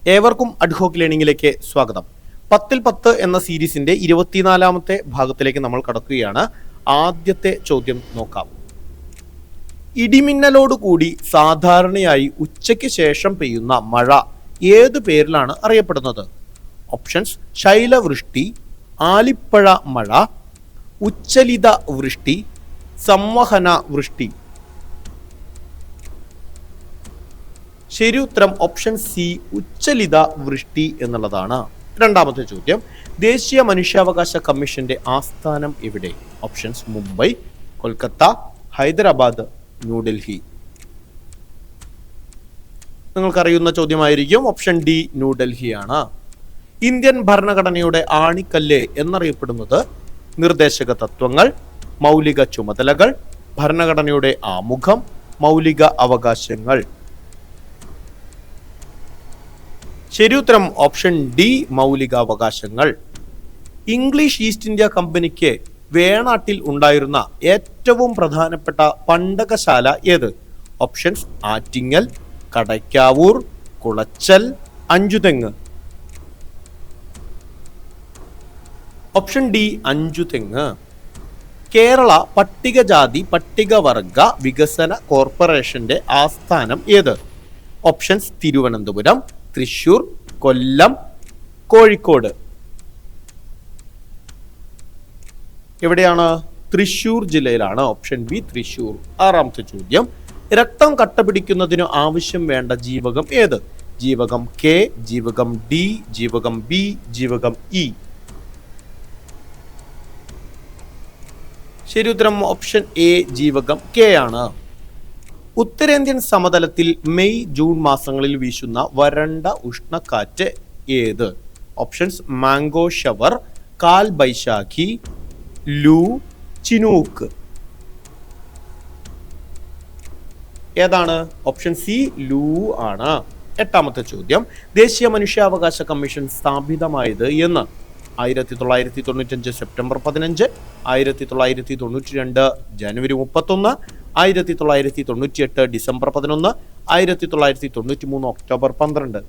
ഏവർക്കും അഡ്ഹോക്ക് ലേണിംഗിലേക്ക് സ്വാഗതം. 10ൽ 10 എന്ന സീരീസിന്റെ 24ാമത്തെ ഭാഗത്തിലേക്ക് നമ്മൾ കടക്കുകയാണ്. ആദ്യത്തെ ചോദ്യം നോക്കാം. ഇടിമിന്നലോടുകൂടി സാധാരണയായി ഉച്ചയ്ക്ക് ശേഷം പെയ്യുന്ന മഴ ഏത് പേരിലാണ് അറിയപ്പെടുന്നത്? ഓപ്ഷൻസ്: ശൈലവൃഷ്ടി, ആലിപ്പഴ മഴ, ഉച്ചലിത വൃഷ്ടി, സംവഹന വൃഷ്ടി. ശരി ഉത്തരം ഓപ്ഷൻ സി, ഉച്ചലിത വൃഷ്ടി എന്നുള്ളതാണ്. രണ്ടാമത്തെ ചോദ്യം: ദേശീയ മനുഷ്യാവകാശ കമ്മീഷന്റെ ആസ്ഥാനം എവിടെ? ഓപ്ഷൻസ്: മുംബൈ, കൊൽക്കത്ത, ഹൈദരാബാദ്, ന്യൂഡൽഹി. നിങ്ങൾക്കറിയുന്ന ചോദ്യമായിരിക്കും. ഓപ്ഷൻ ഡി, ന്യൂഡൽഹിയാണ്. ഇന്ത്യൻ ഭരണഘടനയുടെ ആണിക്കല്ല് എന്നറിയപ്പെടുന്നത്? നിർദ്ദേശക തത്വങ്ങൾ, മൗലിക ചുമതലകൾ, ഭരണഘടനയുടെ ആമുഖം, മൗലിക അവകാശങ്ങൾ. ശരി ഉത്തരം ഓപ്ഷൻ ഡി, മൗലികാവകാശങ്ങൾ. ഇംഗ്ലീഷ് ഈസ്റ്റ് ഇന്ത്യ കമ്പനിക്ക് വേണാട്ടിൽ ഉണ്ടായിരുന്ന ഏറ്റവും പ്രധാനപ്പെട്ട പണ്ടകശാല ഏത്? Options: Attingal, Kadakkavoor, Colachel, Anchuthengu. Option D, Anchuthengu. Kerala പട്ടികജാതി പട്ടികവർഗ വികസന കോർപ്പറേഷന്റെ ആസ്ഥാനം ഏത്? ഓപ്ഷൻസ്: തിരുവനന്തപുരം, തൃശൂർ, കൊല്ലം, കോഴിക്കോട്. എവിടെയാണ്? തൃശൂർ ജില്ലയിലാണ്. Option B, Thrissur. ആറാമത്തെ ചോദ്യം: രക്തം കട്ടപിടിക്കുന്നതിന് ആവശ്യം വേണ്ട ജീവകം ഏത്? ജീവകം കെ, ജീവകം ഡി, ജീവകം ബി, ജീവകം ഇ. ശരി ഉത്തരം ഓപ്ഷൻ എ, ജീവകം കെ ആണ്. ഉത്തരേന്ത്യൻ സമതലത്തിൽ മെയ് ജൂൺ മാസങ്ങളിൽ വീശുന്ന വരണ്ട ഉഷ്ണക്കാറ്റ് ഏത്? ഓപ്ഷൻസ്: മാംഗോ ഷവർ, കാൽ ബൈശാഖി, ലൂ, ചിനൂക്ക്. ഏതാണ്? ഓപ്ഷൻ സി, ലൂ ആണ്. എട്ടാമത്തെ ചോദ്യം: ദേശീയ മനുഷ്യാവകാശ കമ്മീഷൻ സ്ഥാപിതമായത് എന്ന്? 1995 സെപ്റ്റംബർ 15, 1992 ജനുവരി 31, 1998 ഡിസംബർ 11, 1993 ഒക്ടോബർ 12.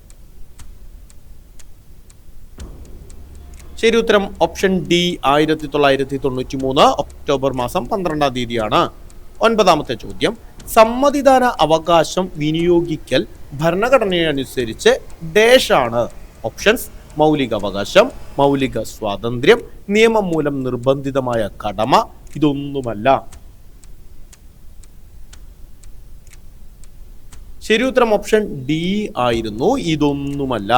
ശരി ഉത്തരം ഓപ്ഷൻ ഡി, 1993 ഒക്ടോബർ മാസം 12-ാം തീയതിയാണ്. ഒൻപതാമത്തെ ചോദ്യം: സമ്മതിദാന അവകാശം വിനിയോഗിക്കൽ ഭരണഘടനയനുസരിച്ച് ഡാഷാണ്? ഓപ്ഷൻസ്: മൗലിക അവകാശം, മൗലിക സ്വാതന്ത്ര്യം, നിയമം മൂലം നിർബന്ധിതമായ കടമ, ഇതൊന്നുമല്ല. ശരി ഉത്തരം ഓപ്ഷൻ ഡി ആയിരുന്നു, ഇതൊന്നുമല്ല.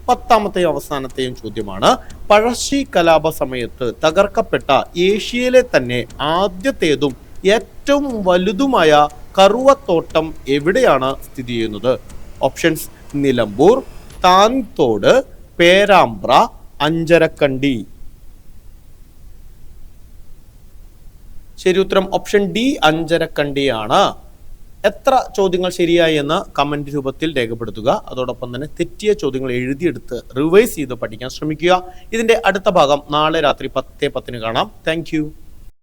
പത്താമത്തെയും അവസാനത്തെയും ചോദ്യമാണ്: പഴശ്ശി കലാപ സമയത്ത് തകർക്കപ്പെട്ട ഏഷ്യയിലെ തന്നെ ആദ്യത്തേതും ഏറ്റവും വലുതുമായ കറുവത്തോട്ടം എവിടെയാണ് സ്ഥിതി ചെയ്യുന്നത്? ഓപ്ഷൻസ്: നിലമ്പൂർ, താൻതോട്, പേരാമ്പ്ര, അഞ്ചരക്കണ്ടി. ശരി ഉത്തരം ഓപ്ഷൻ ഡി, അഞ്ചരക്കണ്ടിയാണ്. എത്ര ചോദ്യങ്ങൾ ശരിയായി എന്ന് കമന്റ് രൂപത്തിൽ രേഖപ്പെടുത്തുക. അതോടൊപ്പം തന്നെ തെറ്റിയ ചോദ്യങ്ങൾ എഴുതിയെടുത്ത് റിവൈസ് ചെയ്ത് പഠിക്കാൻ ശ്രമിക്കുക. ഇതിന്റെ അടുത്ത ഭാഗം നാളെ രാത്രി 10:10 കാണാം. താങ്ക്